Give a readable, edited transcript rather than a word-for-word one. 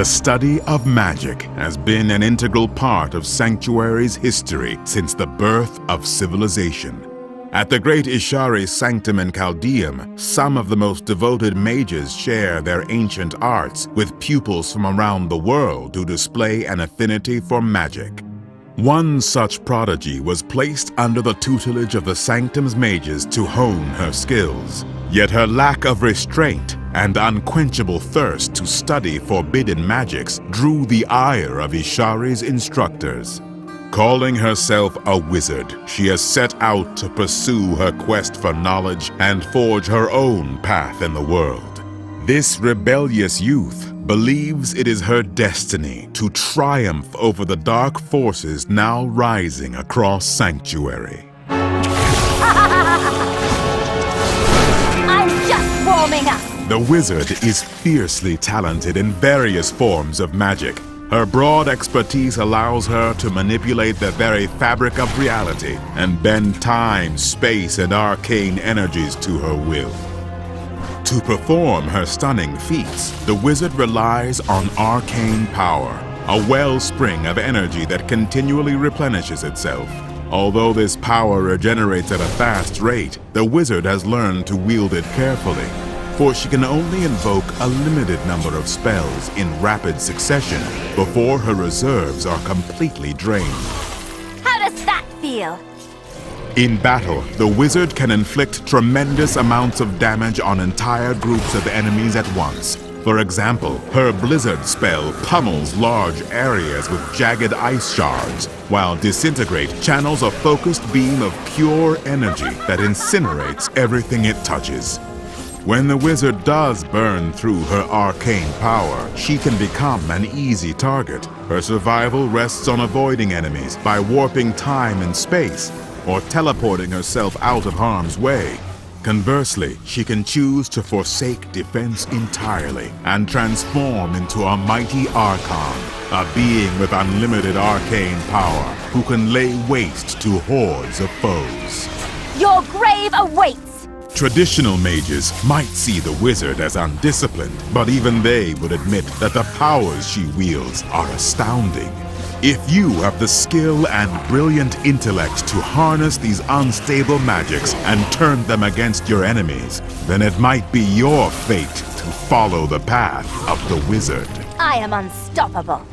The study of magic has been an integral part of Sanctuary's history since the birth of civilization. At the great Ishari Sanctum in Chaldeum, some of the most devoted mages share their ancient arts with pupils from around the world who display an affinity for magic. One such prodigy was placed under the tutelage of the Sanctum's mages to hone her skills. Yet her lack of restraint and unquenchable thirst to study forbidden magics drew the ire of Ishari's instructors. Calling herself a wizard, she has set out to pursue her quest for knowledge and forge her own path in the world. This rebellious youth believes it is her destiny to triumph over the dark forces now rising across Sanctuary. I'm just warming up! The wizard is fiercely talented in various forms of magic. Her broad expertise allows her to manipulate the very fabric of reality and bend time, space, and arcane energies to her will. To perform her stunning feats, the wizard relies on arcane power, a wellspring of energy that continually replenishes itself. Although this power regenerates at a fast rate, the wizard has learned to wield it carefully, for she can only invoke a limited number of spells in rapid succession before her reserves are completely drained. How does that feel? In battle, the wizard can inflict tremendous amounts of damage on entire groups of enemies at once. For example, her blizzard spell pummels large areas with jagged ice shards, while Disintegrate channels a focused beam of pure energy that incinerates everything it touches. When the wizard does burn through her arcane power, she can become an easy target. Her survival rests on avoiding enemies by warping time and space, or teleporting herself out of harm's way. Conversely, she can choose to forsake defense entirely and transform into a mighty Archon, a being with unlimited arcane power who can lay waste to hordes of foes. Your grave awaits! Traditional mages might see the wizard as undisciplined, but even they would admit that the powers she wields are astounding. If you have the skill and brilliant intellect to harness these unstable magics and turn them against your enemies, then it might be your fate to follow the path of the wizard. I am unstoppable.